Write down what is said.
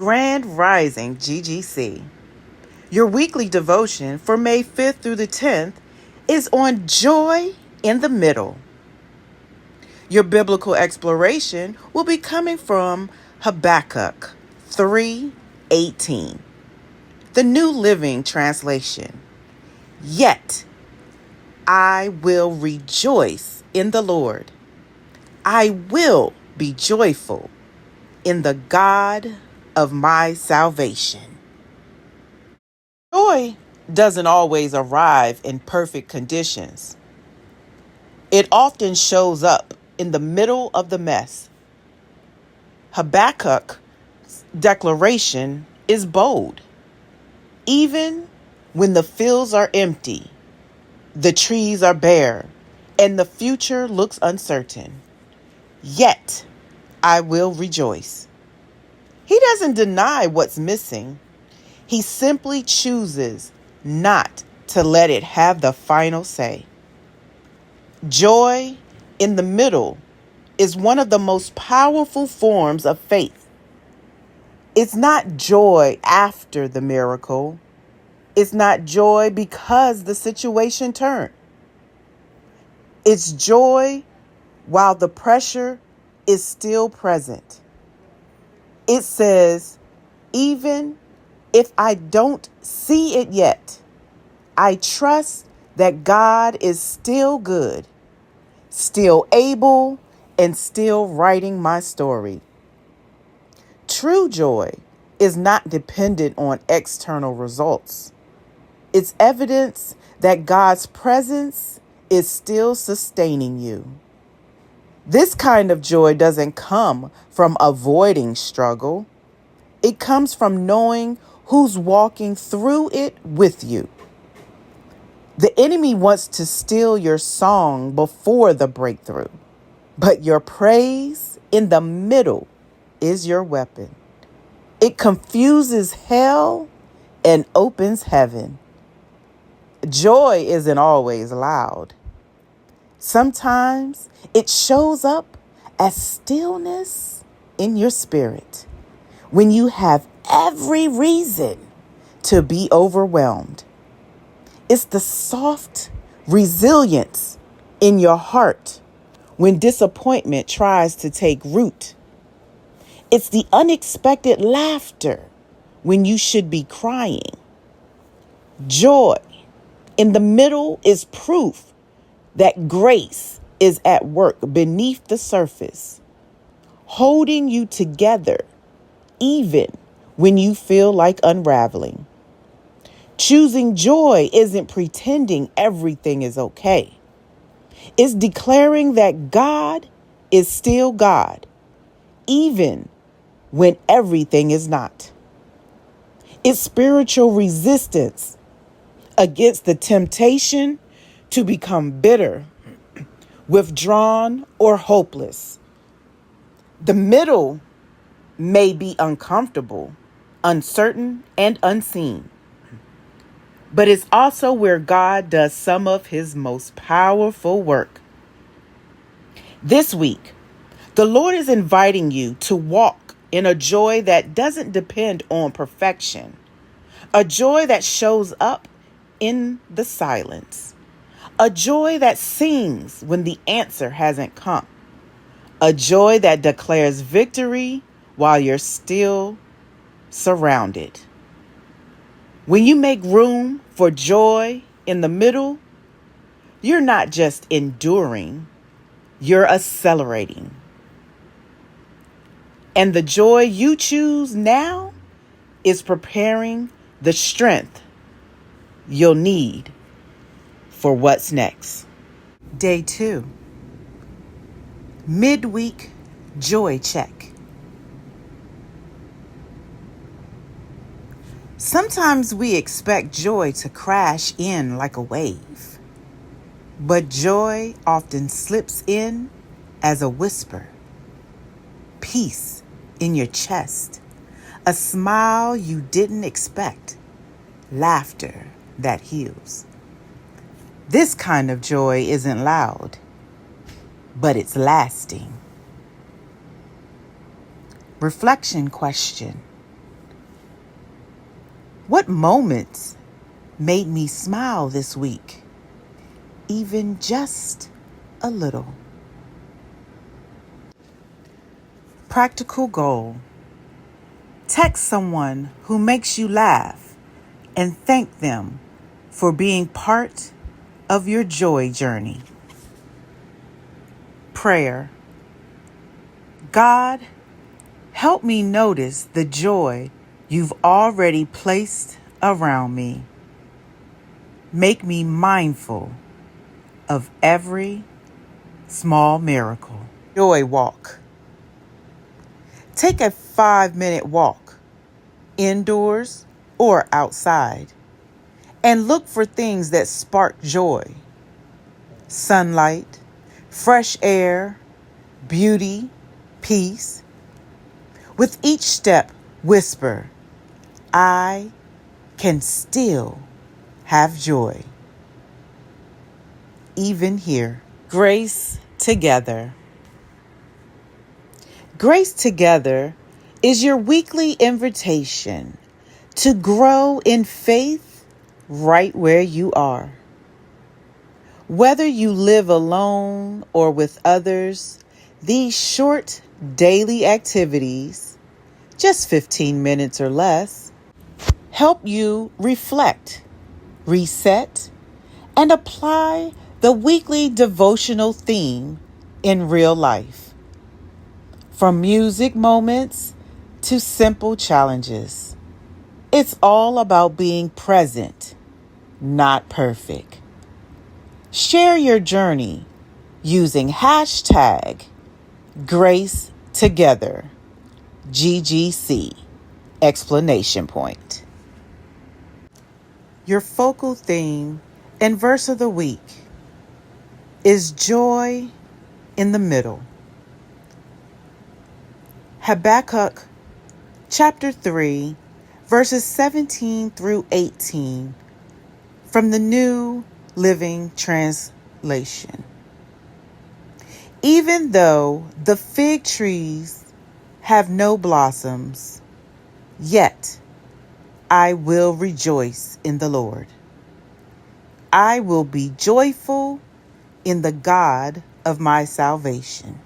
Grand Rising GGC. Your weekly devotion for May 5th through the 10th is on joy in the middle. Your biblical exploration will be coming from Habakkuk 3:18, the New Living Translation. Yet I will rejoice in the Lord. I will be joyful in the God of my salvation. Joy doesn't always arrive in perfect conditions. It often shows up in the middle of the mess. Habakkuk's declaration is bold. Even when the fields are empty, the trees are bare, and the future looks uncertain, yet I will rejoice. He doesn't deny what's missing. He simply chooses not to let it have the final say. Joy in the middle is one of the most powerful forms of faith. It's not joy after the miracle. It's not joy because the situation turned. It's joy while the pressure is still present. It says, even if I don't see it yet, I trust that God is still good, still able, and still writing my story. True joy is not dependent on external results. It's evidence that God's presence is still sustaining you. This kind of joy doesn't come from avoiding struggle. It comes from knowing who's walking through it with you. The enemy wants to steal your song before the breakthrough, but your praise in the middle is your weapon. It confuses hell and opens heaven. Joy isn't always loud. Sometimes it shows up as stillness in your spirit when you have every reason to be overwhelmed. It's the soft resilience in your heart when disappointment tries to take root. It's the unexpected laughter when you should be crying. Joy in the middle is proof that grace is at work beneath the surface, holding you together even when you feel like unraveling. Choosing joy isn't pretending everything is okay. It's declaring that God is still God, even when everything is not. It's spiritual resistance against the temptation to become bitter, withdrawn, or hopeless. The middle may be uncomfortable, uncertain, and unseen, but it's also where God does some of his most powerful work. This week, the Lord is inviting you to walk in a joy that doesn't depend on perfection, a joy that shows up in the silence, a joy that sings when the answer hasn't come, a joy that declares victory while you're still surrounded. When you make room for joy in the middle, you're not just enduring, you're accelerating. And the joy you choose now is preparing the strength you'll need for what's next. Day 2. Midweek Joy Check. Sometimes we expect joy to crash in like a wave, but joy often slips in as a whisper. Peace in your chest, a smile you didn't expect, laughter that heals. This kind of joy isn't loud, but it's lasting. Reflection question. What moments made me smile this week? Even just a little. Practical goal. Text someone who makes you laugh and thank them for being part of your joy journey. Prayer. God, help me notice the joy you've already placed around me. Make me mindful of every small miracle. Joy walk. Take a 5-minute walk, indoors or outside, and look for things that spark joy. Sunlight, fresh air, beauty, peace. With each step, whisper, I can still have joy. Even here. Grace Together. Grace Together is your weekly invitation to grow in faith right where you are. Whether you live alone or with others, these short daily activities, just 15 minutes or less, help you reflect, reset, and apply the weekly devotional theme in real life. From music moments to simple challenges, it's all about being present, not perfect. Share your journey using hashtag Grace Together, GGC, explanation point. Your focal theme and verse of the week is joy in the middle. Habakkuk chapter 3, verses 17 through 18 from the New Living Translation. Even though the fig trees have no blossoms, yet I will rejoice in the Lord. I will be joyful in the God of my salvation.